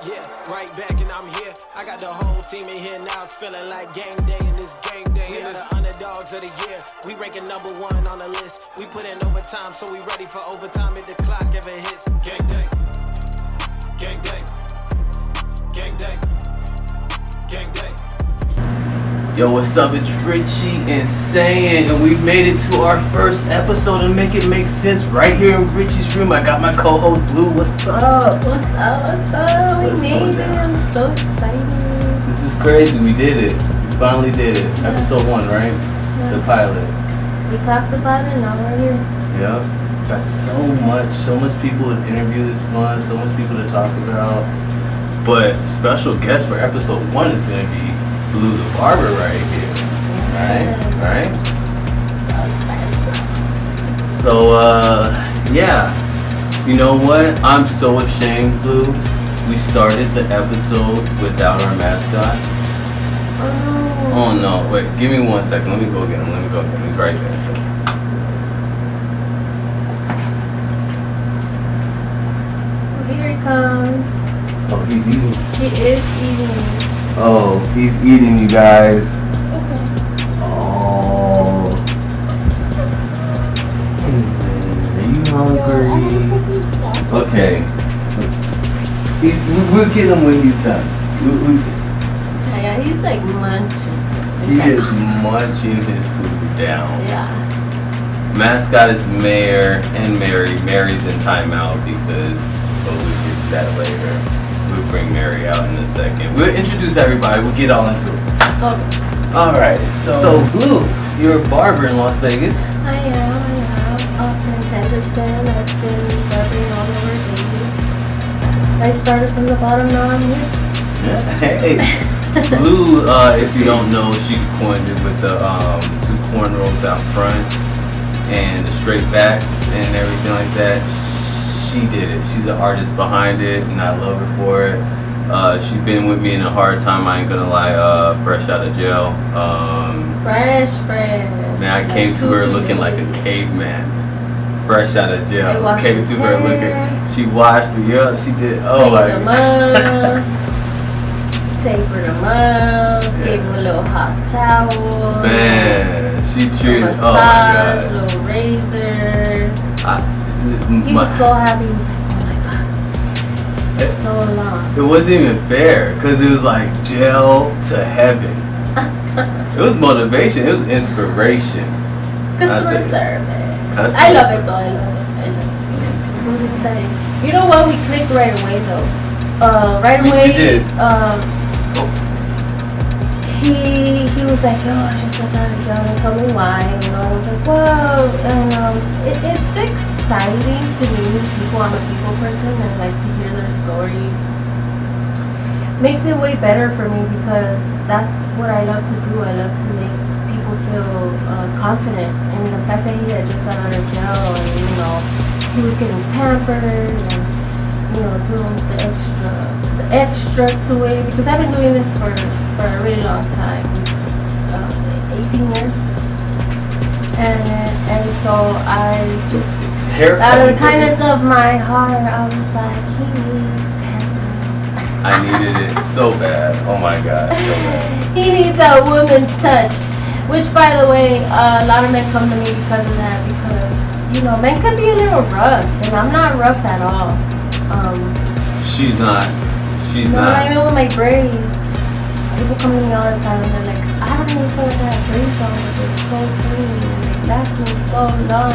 Yeah, right back and I'm here. I got the whole team in here now. It's feeling like game day and it's game day. We are the underdogs of the year. We ranking #1 on the list. We put in overtime, so we ready for overtime if the clock ever hits. Game day. Game day. Game day. Game day. Yo, what's up? It's Richie Insane, and we made it to our first episode of Make It Make Sense right here in Richie's room. I got my co-host Blue. What's up? What's up? What's up? We made it. I'm so excited. This is crazy. We did it. We finally did it. Yeah. Episode 1, right? Yeah. The pilot. We talked about it. Now we're here. Yep. Got so much people to interview this month. So much people to talk about. But special guest for episode 1 is gonna be Blue the Barber right here. Right? So, yeah. You know what? I'm so ashamed, Blue. We started the episode without our mascot. Oh no, wait, give me 1 second. Let me go get him. He's right there. Well, here he comes. Oh, he's eating. He is eating. Oh, he's eating, you guys. Okay. Oh. Are you hungry? Okay. We'll get him when he's done. Yeah, he's like munching. He is munching his food down. Yeah. Mascot is Mayor and Mary. Mary's in timeout because we'll get to that later. We'll bring Mary out in a second. We'll introduce everybody. We'll get all into it. Okay. Alright, so Blue, you're a barber in Las Vegas. I am. Up in Henderson. I've been barbering all over Vegas. I started from the bottom, now I'm here. Hey. Blue, if you don't know, she coined it with the 2 cornrows out front and the straight backs and everything like that. She did it. She's the artist behind it, and I love her for it. She's been with me in a hard time, I ain't gonna lie, fresh out of jail. Fresh. Man, I came to her looking like a caveman. Fresh out of jail. Came to her looking, she washed me up, she did, oh my God. Tapered him up, gave him a little hot towel. Man, she treated, massage, oh my God. Little razor. He was so happy. He was like, oh my God. So long. It wasn't even fair because it was like jail to heaven. It was motivation. It was inspiration. Customer service. I love it though. I love it. It was exciting. You know what? We clicked right away though. Right away. We did. He was like, yo, I just got out of jail and tell me why. You know, I was like, whoa. And it's exciting to meet people. I'm a people person and like to hear their stories. Makes it way better for me because that's what I love to do. I love to make people feel confident. And the fact that he had just got out of jail and, you know, he was getting pampered and, you know, doing the extra to it, because I've been doing this for a really long time, 18 years, and so I just, out of the kindness of my heart, I was like, he needs pampering. I needed it so bad. Oh my God, so bad. He needs a woman's touch, which, by the way, a lot of men come to me because of that, because, you know, men can be a little rough, and I'm not rough at all. She's not. Not even with my braids. People come to me all the time and they're like, I don't even feel like I have braids on, but they're so clean. They last me so long.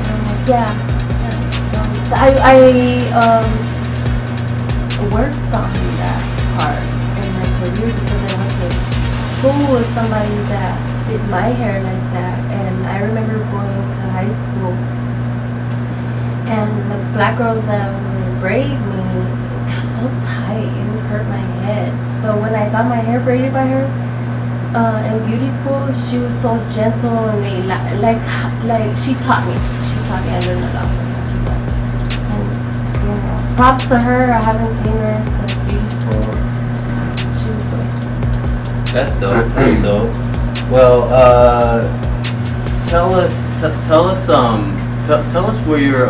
And I'm like, yeah. I worked on that part in my career because I went to school with somebody that did my hair like that. And I remember going to high school and the black girls that would braid me, so tight, it would hurt my head. But when I got my hair braided by her in beauty school, she was so gentle and they like she taught me. I learned a lot from her. So, and you know, props to her. I haven't seen her since beauty school. She was good. That's dope. Well, tell us where you're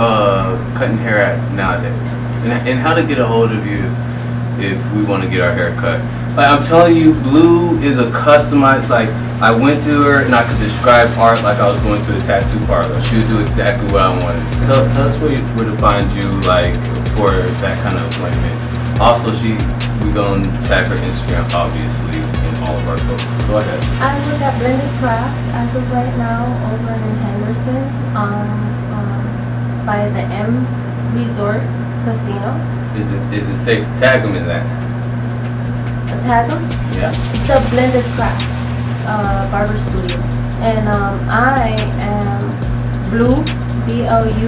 cutting hair at nowadays. And how to get a hold of you if we want to get our hair cut. Like I'm telling you, Blue is a customized. Like I went through her and I could describe art like I was going to a tattoo parlor. She would do exactly what I wanted. Tell us where to find you, like for that kind of appointment. Also, we gonna tag her Instagram obviously in all of our posts. Go ahead. I work at Blended Craft as of right now over in Henderson, by the M Resort Casino. Is it safe to tag them in that? Tag them? Yeah. It's a Blended Craft Barber Studio, and I am Blue BLU_the_barber.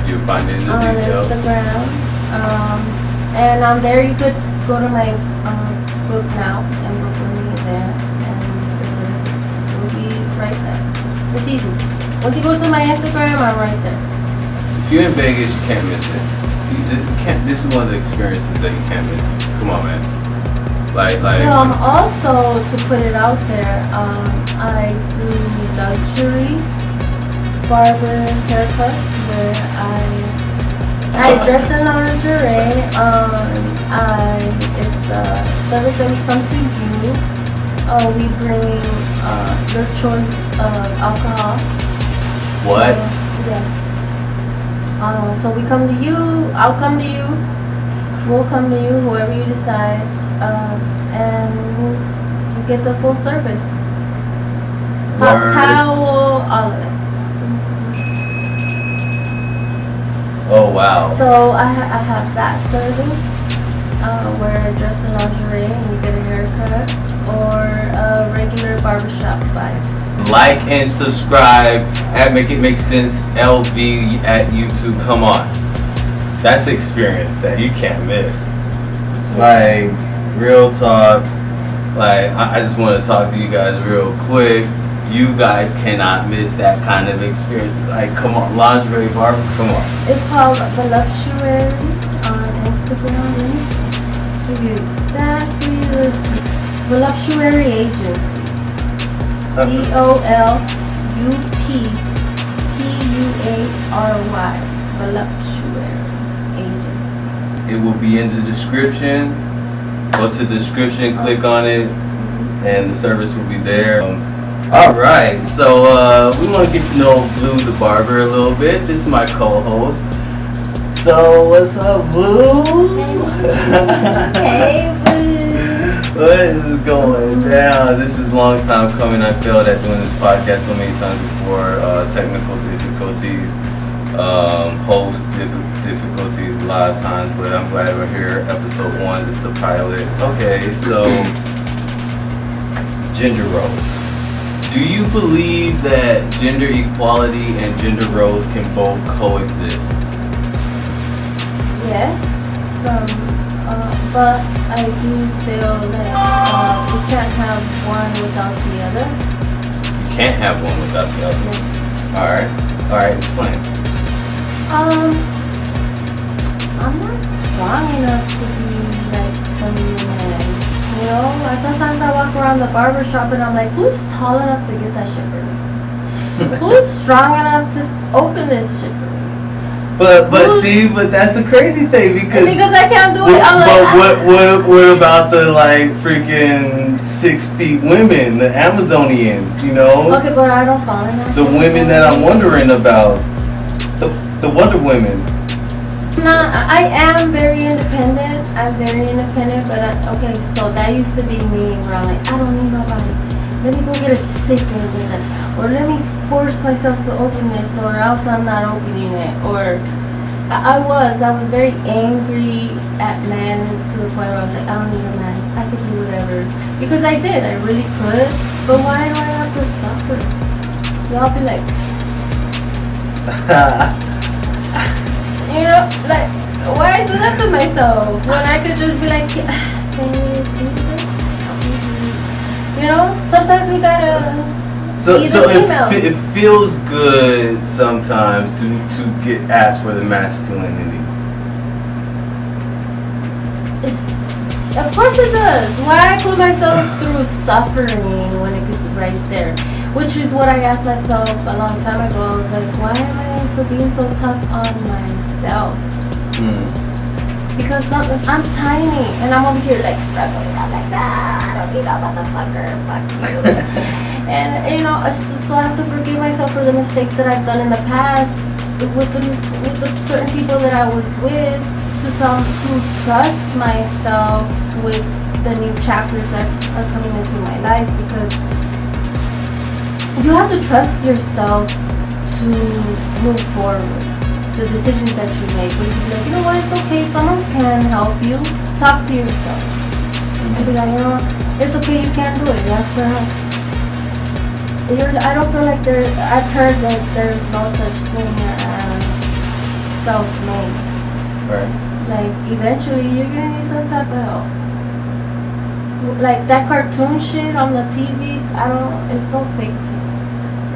You'll find it in the on details. Instagram, and on there you could go to my book now and book with me there, and the services will be right there. The seasons. Once you go to my Instagram, I'm right there. If you're in Vegas, you can't miss it. You can't. This is one of the experiences that you can't miss. Come on, man. Like. Also to put it out there, I do luxury barber haircuts where I dress in lingerie. It's a service that we come to you. We bring your choice of alcohol. What? Yes. So we come to you. I'll come to you. We'll come to you, whoever you decide, and you get the full service. Hot Word. towel, all of it. Oh wow. So I have that service where I dress in lingerie and you get a haircut, or a regular barbershop vibe. Like and subscribe at Make It Make Sense LV at YouTube. Come on. That's an experience that you can't miss. Like, real talk. Like, I just want to talk to you guys real quick. You guys cannot miss that kind of experience. Like, come on, lingerie barber, come on. It's called Voluptuary on Instagram. Let me give you exactly the Voluptuary Agency. VOLUPTUARY. Voluptuary Agency. It will be in the description. Go to the description, click on it, and the service will be there. Alright, so we want to get to know Blue the Barber a little bit. This is my co-host. So, what's up, Blue? Hey, Blue. What is going down? This is a long time coming. I failed at doing this podcast so many times before. Technical difficulties, host difficulties a lot of times, but I'm glad we're here. Episode 1, this is the pilot. Okay, so gender roles. Do you believe that gender equality and gender roles can both coexist? Yes, but I do feel that you can't have one without the other. You can't have one without the other. Yeah. Alright, explain. I'm not strong enough to be like some men. You know, sometimes I walk around the barber shop and I'm like, who's tall enough to get that shit for me? Who's strong enough to open this shit for me? But that's the crazy thing because I can't do it. I'm what about the like freaking 6 feet women, the Amazonians, you know? Okay, but I don't fall in that. The women that I'm wondering about, the Wonder Women. I am very independent. I'm very independent, but okay, so that used to be me where I'm like, I don't need nobody. Let me go get a stick and do that. Or let me force myself to open this, or else I'm not opening it. Or I was very angry at men to the point where I was like, I don't need a man. I could do whatever. Because I did, I really could. But why do I have to suffer? Y'all be like, you know, like, why do that to myself when I could just be like, can you do this? You know, sometimes we gotta. So it feels good sometimes to get asked for the masculinity. Of course it does. Why I put myself through suffering when it is right there? Which is what I asked myself a long time ago. I was like, why am I being so tough on myself? Because I'm tiny and I'm over here like struggling. I'm like, I don't need a motherfucker. Fuck you. And you know, so I have to forgive myself for the mistakes that I've done in the past with the certain people that I was with, to trust myself with the new chapters that are coming into my life, because you have to trust yourself to move forward. The decisions that you make, where you be like, you know what, it's okay, someone can help you. Talk to yourself. And be like, you know, it's okay, you can't do it, you have to help. I don't feel like I've heard that there's no such thing as self-made. Right. Like, eventually you're gonna need some type of help. Like, that cartoon shit on the TV, it's so fake to me.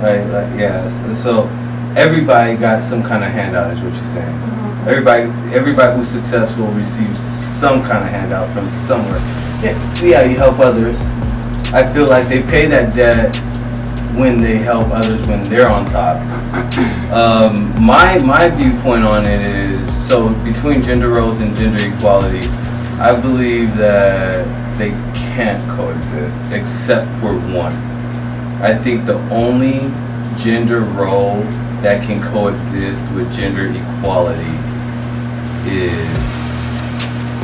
Right, like, yeah, so everybody got some kind of handout is what you're saying. Mm-hmm. Everybody who's successful receives some kind of handout from somewhere. Yeah, you help others. I feel like they pay that debt when they help others when they're on top. My viewpoint on it is, so between gender roles and gender equality, I believe that they can't coexist except for one. I think the only gender role that can coexist with gender equality is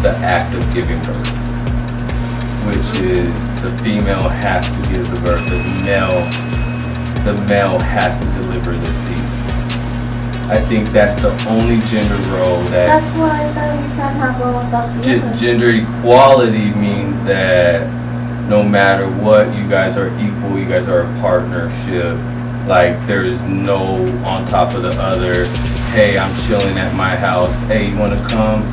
the act of giving birth, which is the female has to give the birth, the male has to deliver the seed. I think that's the only gender role that... That's why I said we can't have one without the other. Gender equality means that no matter what, you guys are equal, you guys are a partnership. Like, there's no on top of the other. Hey, I'm chilling at my house. Hey, you want to come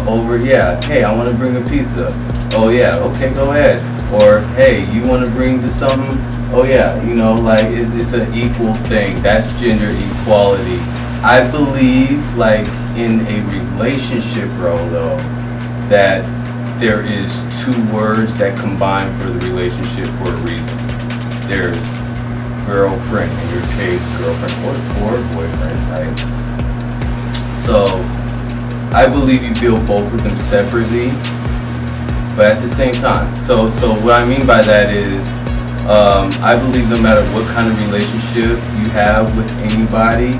over? Yeah. Hey, I want to bring a pizza. Oh, yeah. Okay, go ahead. Or, hey, you want to bring to something? Oh, yeah. You know, like, it's an equal thing. That's gender equality. I believe, like, in a relationship role, though, that there is two words that combine for the relationship for a reason. There's girlfriend, in your case, girlfriend or boyfriend, right? So, I believe you build both of them separately, but at the same time. So what I mean by that is, I believe no matter what kind of relationship you have with anybody,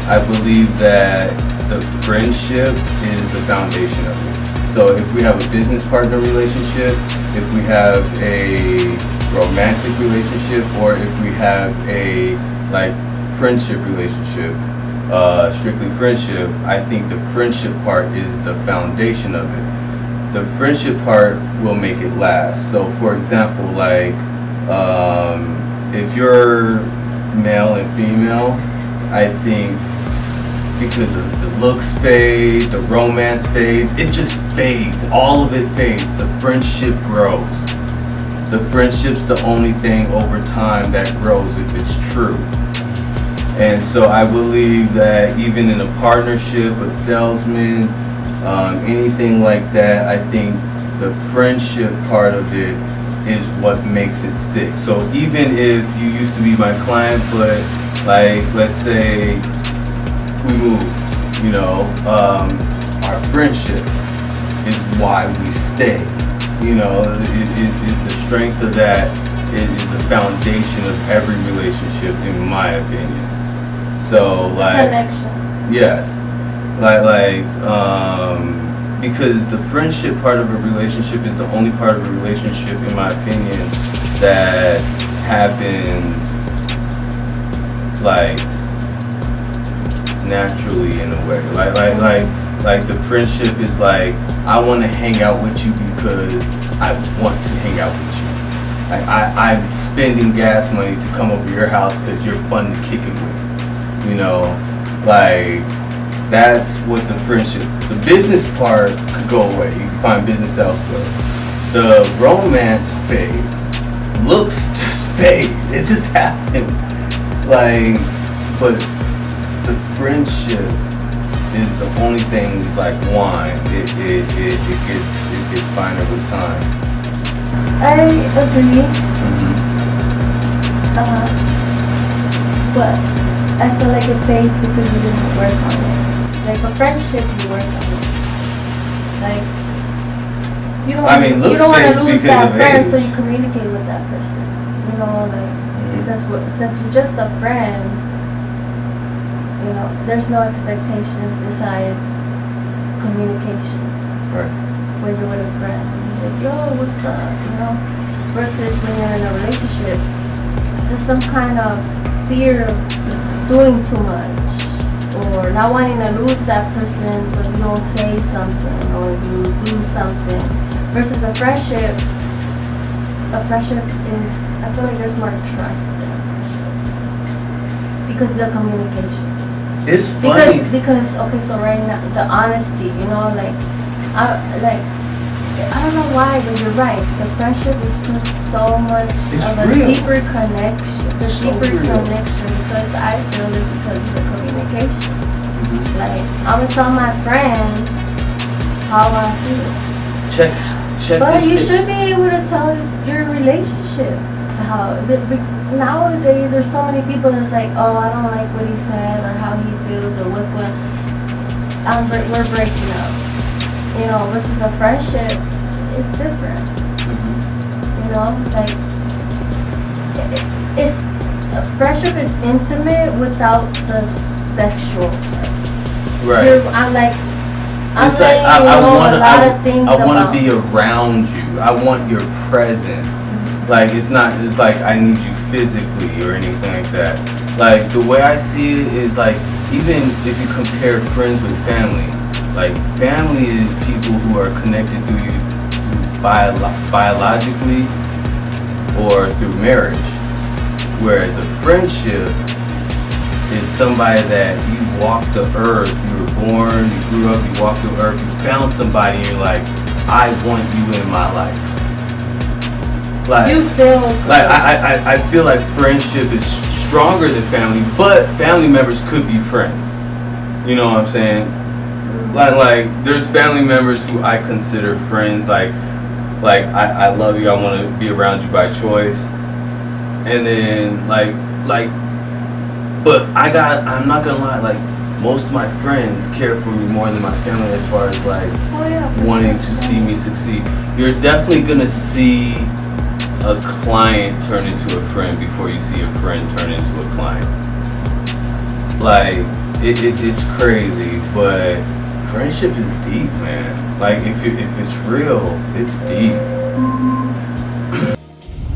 I believe that the friendship is the foundation of it. So if we have a business partner relationship, if we have a romantic relationship, or if we have a like friendship relationship, strictly friendship, I think the friendship part is the foundation of it. The friendship part will make it last. So for example, like if you're male and female, I think because the looks fade, the romance fades, it just fades, all of it fades, the friendship grows. The friendship's the only thing over time that grows if it's true. And so I believe that even in a partnership, a salesman, anything like that, I think the friendship part of it is what makes it stick. So even if you used to be my client, but like, let's say we moved, you know, our friendship is why we stay. You know, the strength of that is the foundation of every relationship, in my opinion. So, like, connection. Yes, because the friendship part of a relationship is the only part of a relationship, in my opinion, that happens like naturally in a way. Like the friendship is like, I want to hang out with you because I want to hang out with you. Like I'm spending gas money to come over to your house because you're fun to kick it with. You know, like that's what the friendship. The business part could go away. You can find business elsewhere. The romance fades. Looks just fade. It just happens. Like, but the friendship is the only thing that's like wine. It gets finer with time. I agree. But I feel like it fades because you didn't work on it. Like a friendship, you work on it. Like you don't. You don't want to lose that friend, so you communicate with that person. You know, like since you're just a friend, you know, there's no expectations besides communication. Right. When you're with a friend, you're like, yo, what's up? You know, versus when you're in a relationship, there's some kind of fear of doing too much or not wanting to lose that person, so you don't say something or you do something. Versus a friendship is, I feel like there's more trust in a friendship because of the communication. It's funny because okay, so right now the honesty, you know, I don't know why, but you're right. The friendship is just so much of a deeper connection. Connection because I feel it because of the communication. Mm-hmm. Like I'm gonna tell my friend how I feel. Check. But you should be able to tell your relationship how. Nowadays, there's so many people that's like, oh, I don't like what he said or how he feels or what's going on. We're breaking up. You know, versus a friendship, it's different. Mm-hmm. You know, like a friendship is intimate without the sexual part. Right. I want to be around you. I want your presence. Mm-hmm. Like it's like I need you physically or anything like that. Like the way I see it is like even if you compare friends with family, like family is people who are connected through you biologically or through marriage. Whereas a friendship is somebody that you walked the earth, you were born, you grew up, you walked the earth, you found somebody and you're like, I want you in my life. Like, you feel good. Like I feel like friendship is stronger than family, but family members could be friends. You know what I'm saying? Like there's family members who I consider friends, like I love you, I want to be around you by choice. And then but I'm not gonna lie, like most of my friends care for me more than my family as far as wanting to see me succeed. You're definitely gonna see a client turn into a friend before you see a friend turn into a client. Like it's crazy, but friendship is deep, man. Like if it's real, it's deep.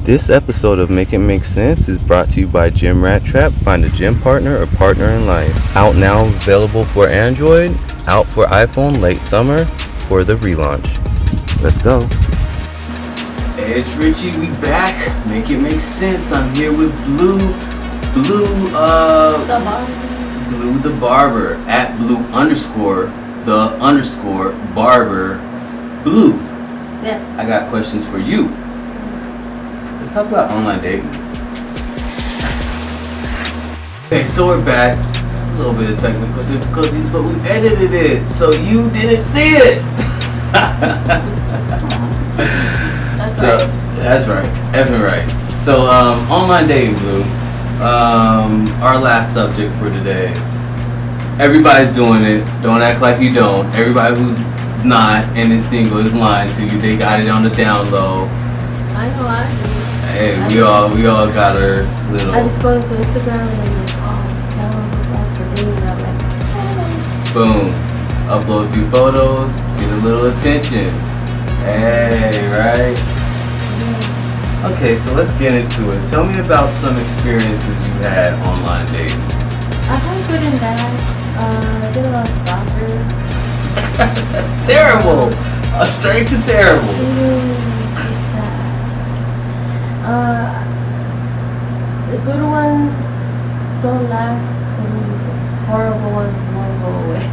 This episode of Make It Make Sense is brought to you by Gym Rat Trap. Find a gym partner or partner in life. Out now, available for Android, out for iPhone late summer for the relaunch. Let's go. Hey, it's Richie. We back. Make It Make Sense. I'm here with Blue the Barber at Blue_the_Barber Blue. Yes. I got questions for you. Let's talk about online dating. Okay, so we're back. A little bit of technical difficulties, but we edited it, so you didn't see it. That's right. Evan right. So, online dating, Blue. Our last subject for today. Everybody's doing it. Don't act like you don't. Everybody who's not and is single is lying to you. They got it on the down low. I know I do. Hey, we all got our little. I just go to Instagram and I'm like, oh, that one was after dating. I'm like, boom. Upload a few photos, get a little attention. Hey, right? Yeah. Okay, so let's get into it. Tell me about some experiences you had online dating. I've had good and bad. I did a lot of stalkers. That's terrible. Straight to terrible. The good ones don't last, and the horrible ones won't go away.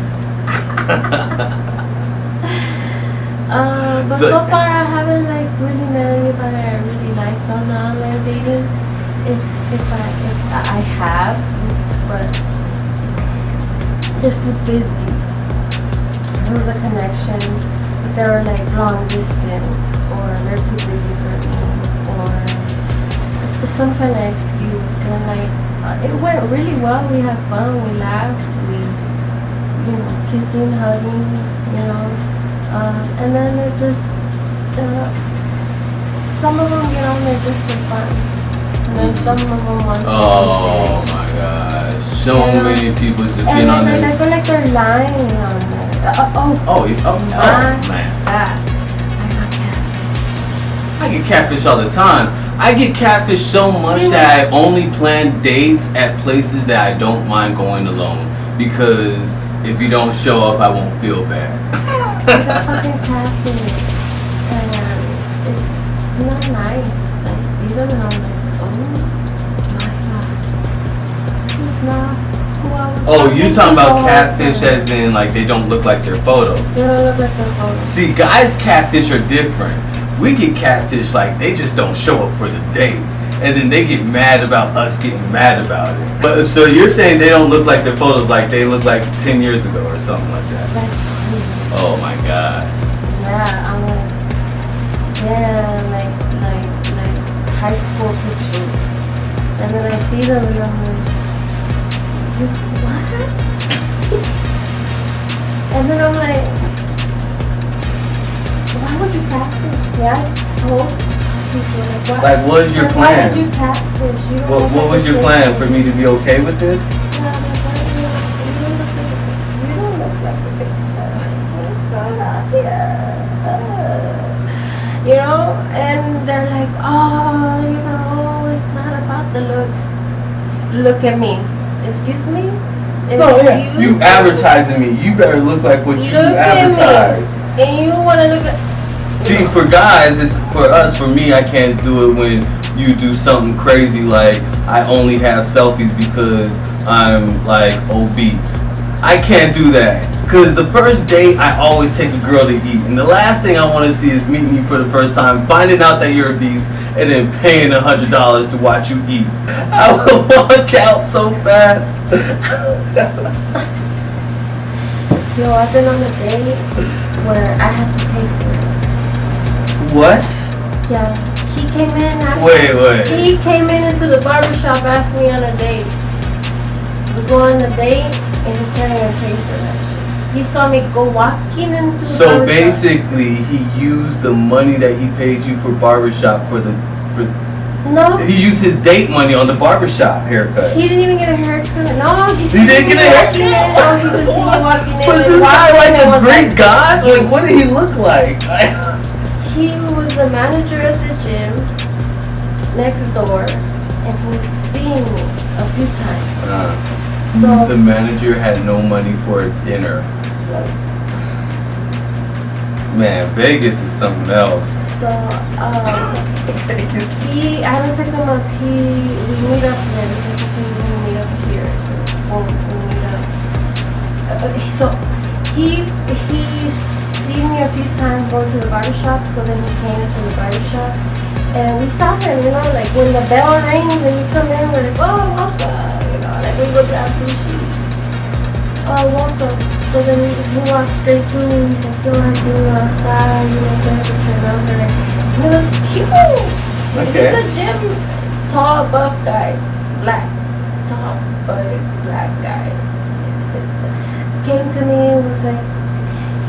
But so far I haven't really met anybody I really liked on the online dating. If I have, but they're too busy. There was a connection, but they were long distance, or they're too busy for me, or some kind of excuse, and like it went really well. We had fun, we laughed, we, you know, kissing, hugging, you know, and then it just some of them get on there just for fun, and then some of them want to. Oh my gosh, so many people just and get on then there. I feel like they're lying on there. Man. I got catfish. I get catfish all the time. I get catfish so much that I only plan dates at places that I don't mind going alone, because if you don't show up, I won't feel bad. I got fucking catfish, and it's not nice. I see them and I'm like, oh my god, this is not who I was. Oh, you talking about catfish as in like they don't look like their photos? They don't look like their photos. See, guys' catfish are different. We get catfish like they just don't show up for the date, and then they get mad about us getting mad about it. But so you're saying they don't look like their photos, like they look like 10 years ago or something like that? That's crazy. Oh my gosh. Yeah, I'm like, yeah, like high school pictures, and then I see them and I'm like, what? And then I'm like, why would you catfish? Yeah, I told people Like, what is your why plan? would you catfish? You don't What look was like your a plan? picture. For me to be okay with this? Yeah, I'm like, you don't look like a picture. What's going on here? You know, and they're like, oh, you know, it's not about the looks. Look at me. Excuse me? No, yeah. You Excuse me? advertising me. You better look like what you Look at me. advertise. And you want to look at... See, for guys, it's for us. For me, I can't do it when you do something crazy like I only have selfies because I'm like obese. I can't do that. Cause the first date, I always take a girl to eat, and the last thing I want to see is meeting you for the first time, finding out that you're obese, and then paying $100 to watch you eat. I will walk out so fast. Yo, I've been on a date where I had to pay for it. What? Yeah, he came in. Wait. He came into the barbershop, asked me on a date. We go on a date, and he's carrying a pay for that shit. He saw me go walking into the So barbershop. basically, he used the money that he paid you for barbershop for No, he used his date money on the barbershop haircut. he didn't even get a haircut. No, He didn't get a haircut? No, he just seen me walking in. Was and this guy walking like and a was Greek like- god? Like, what did he look like? He was the manager at the gym next door, and he was seeing me a few times. So, The manager had no money for a dinner. Man, Vegas is something else. so I don't pick him up. We meet up there because we meet up here. So we meet up. So he seen me a few times go to the barbershop. So then he came into the barbershop, and we saw him. You know, like when the bell rings and you come in, we're like, oh, welcome. You know, like we go grab sushi. Oh, welcome. So then he walked straight through and he's like, yo, I see you outside, you know, can I get your number? And he was cute. Okay. He's a gym, tall, buff guy, black, tall, big, black guy. Came to me and was like,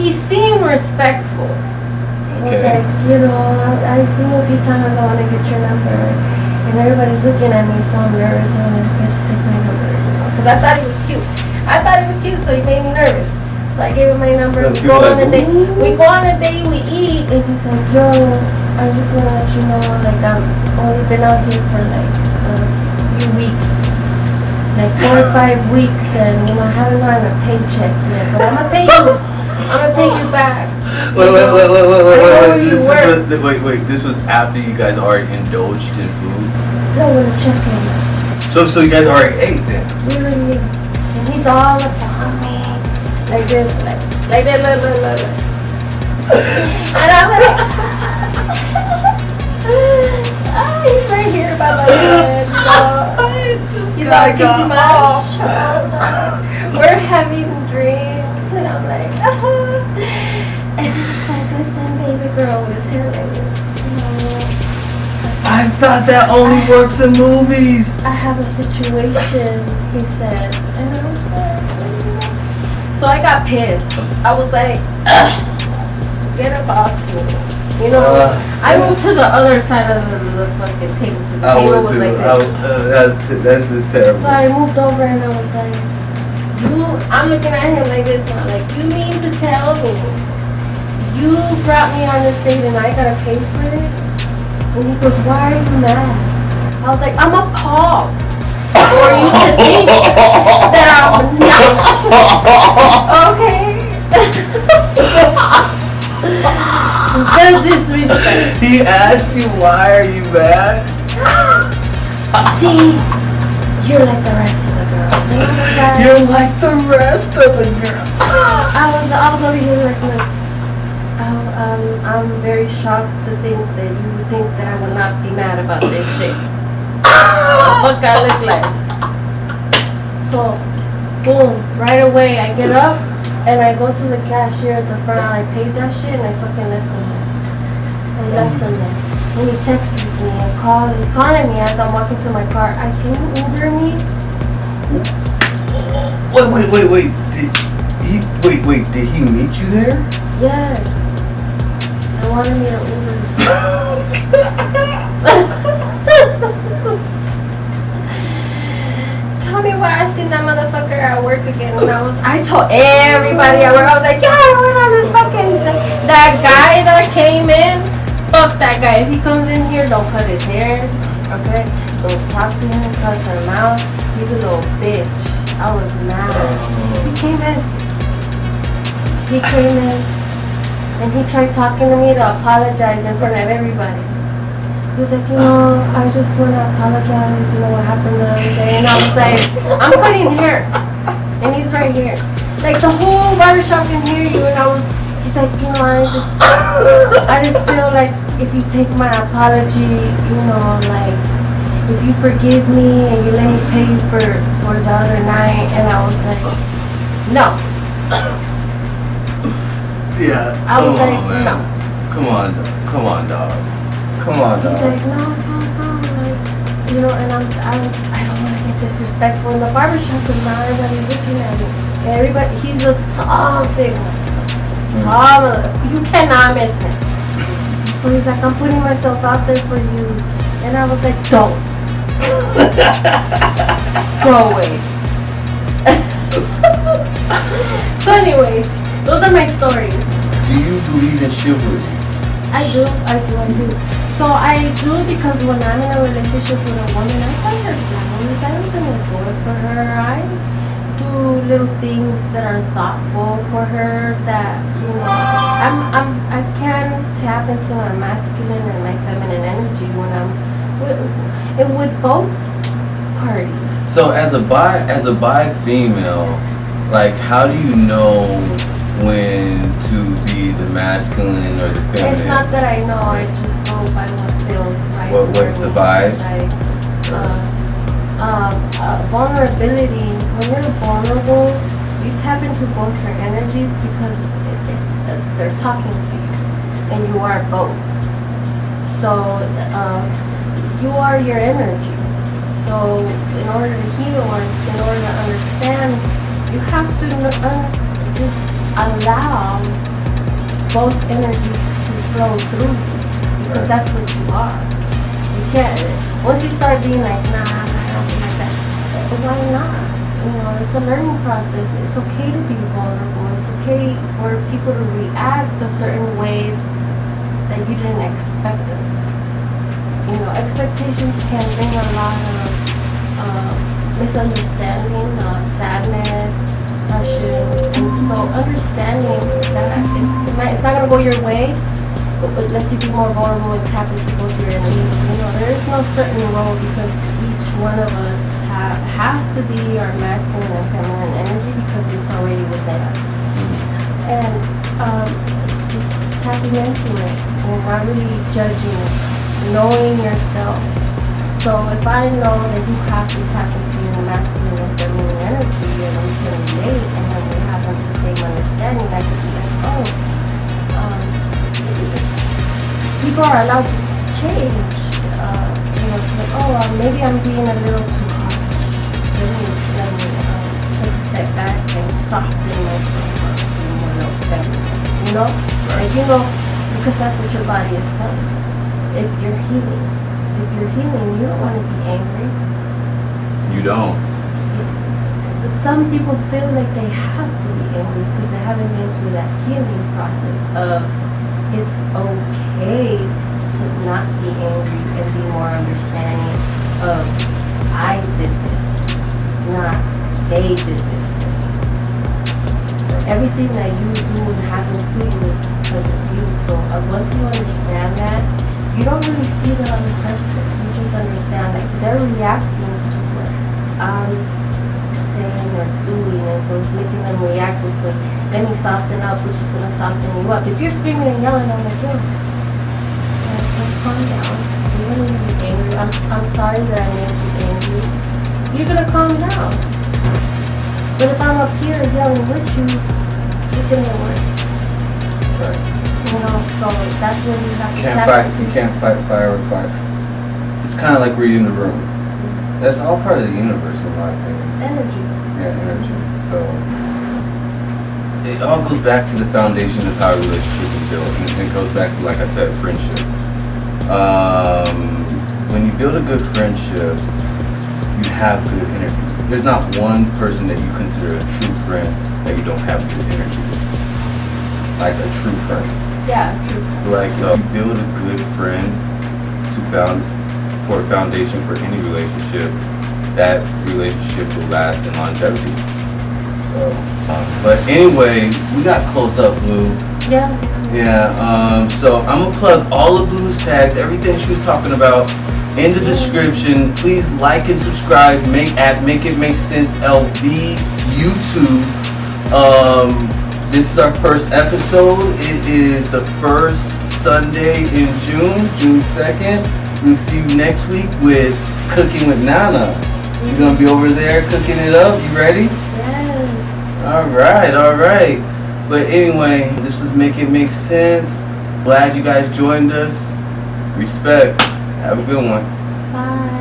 he seemed respectful. He was Okay. like, you know, I've seen you a few times, I want to get your number. And everybody's looking at me, so I'm nervous, and I'm like, I just take my number, you know, because I thought he was cute. I thought he was cute, so he made me nervous. So I gave him my number. So We you go were on a like, date. "Ooh." We go on a date. We eat, and he's like, "Yo, I just want to let you know, like I'm only been out here for like a few weeks, like 4 or 5 weeks, and you know I haven't gotten a paycheck yet, but I'm gonna pay you. I'm gonna pay you back." Wait. Wait. Wait. This was after you guys already indulged in food. No, when the check came out. So you guys already ate then? We already ate. And he's all up on me, like this, like that, look. And I'm like, he's right here by my head. He's all kissing my shoulder. We're having drinks, and I'm like, and he's like, listen, baby girl, with his hair like this, you know, I thought that only works in movies. I have a situation, he said. And I was like, so I got pissed. I was like, ugh, get up off me. You know, I moved to the other side of the fucking table. The table was like this. That's just terrible. So I moved over and I was like, I'm looking at him like this and I'm like, you mean to tell me you brought me on this date and I gotta pay for it? And he goes, why are you mad? I was like, I'm appalled for you to think that I'm not. Okay? The disrespect. He asked you, why are you mad? See, you're like the rest of the girls. And I was like, You're like the rest of the girls. I was over here like, look, I'm very shocked to think that you would think that I would not be mad about this shit. What I look like. So, boom, right away I get up and I go to the cashier at the front. I paid that shit and I fucking left him there. I left him there. And he texts me and he's calling me as I'm walking to my car. Can you Uber me? Wait. Did he meet you there? Yes. I wanted me to Uber. Tell me why I seen that motherfucker at work again. And I told everybody at work, I was like, yeah, I went on this fucking, that guy that came in, fuck that guy. If he comes in here, don't cut his hair, okay? Don't talk to him, cut his mouth. He's a little bitch. I was mad. He came in. And he tried talking to me to apologize in front of everybody. He was like, I just want to apologize, what happened the other day. And I was like, I'm cutting hair. And he's right here. Like, the whole barbershop can hear you. And he's like, I just feel like if you take my apology, like, if you forgive me and you let me pay you for the other night. And I was like, no. Yeah. I was like, man. no. Come on, dog. He's like, no, like, and I don't want to get disrespectful in the barbershop because now everybody's looking at me. And he's a tall, big one. You cannot miss him. So he's like, I'm putting myself out there for you. And I was like, don't. Go away. So anyways, those are my stories. Do you believe in chivalry? I do. So I do because when I'm in a relationship with a woman, I find her flowers. I open the door for her. I do little things that are thoughtful for her. That I can tap into my masculine and my feminine energy when I'm with both parties. So as a bi female, like, how do you know when to be the masculine or the feminine? It's not that I know. I just go by what feels right. What the vibe? Like, vulnerability. When you're vulnerable, you tap into both your energies because they're talking to you, and you are both. So you are your energy. So in order to heal or in order to understand, you have to just allow both energies to flow through you, because that's what you are. You can't. Once you start being like, nah, I don't be like that. But why not? It's a learning process. It's okay to be vulnerable. It's okay for people to react a certain way that you didn't expect them to. Expectations can bring a lot of misunderstanding, sadness, depression. And so understanding that it's not going to go your way, but lets you be more vulnerable and tap into both your energies. There is no certain role because each one of us have to be our masculine and feminine energy because it's already within us. And just tapping into it and not really judging it, knowing yourself. So if I know that you have to tap into your masculine and feminine energy and we can relate and then we have the same understanding, I could be like, people are allowed to change. maybe I'm being a little too harsh. Let me take a step back and soften myself up, be more a little feminine. You know? Like, you know, because that's what your body is telling you. If you're healing, you don't want to be angry. You don't. Some people feel like they have to be angry because they haven't been through that healing process of it's okay to not be angry and be more understanding of I did this, not they did this to me. Everything that you do and happens to you is because of you. So once you understand that, you don't really see the other person. You just understand like they're reacting to what I'm saying or doing, and so it's making them react this way. Let me soften up, which is gonna soften you up. If you're screaming and yelling, I'm like, yo, let's calm down. You're gonna be angry. I'm sorry that I made you angry. You're gonna calm down. But if I'm up here yelling with you, it's gonna get worse. Right. You know, so that's what you have to You can't fight fire with fire. It's kind of like reading the room. That's all part of the universe, in my opinion. Energy. Yeah, energy. So it all goes back to the foundation of how a relationship is built, and it goes back to, like I said, friendship. When you build a good friendship, you have good energy. There's not one person that you consider a true friend that you don't have good energy with. Like a true friend. Yeah, true. Like, so you build a good friend for a foundation for any relationship, that relationship will last in longevity. So, but anyway, we got close up, Blue. Yeah. Yeah, so I'm gonna plug all of Blue's tags, everything she was talking about in the description. Please like and subscribe. Make It Make Sense LV YouTube. This is our first episode. It is the first Sunday in June 2nd. We'll see you next week with Cooking with Nana. You're gonna be over there cooking it up. You ready? Yes. All right. But anyway, this is Make It Make Sense. Glad you guys joined us. Respect. Have a good one. Bye.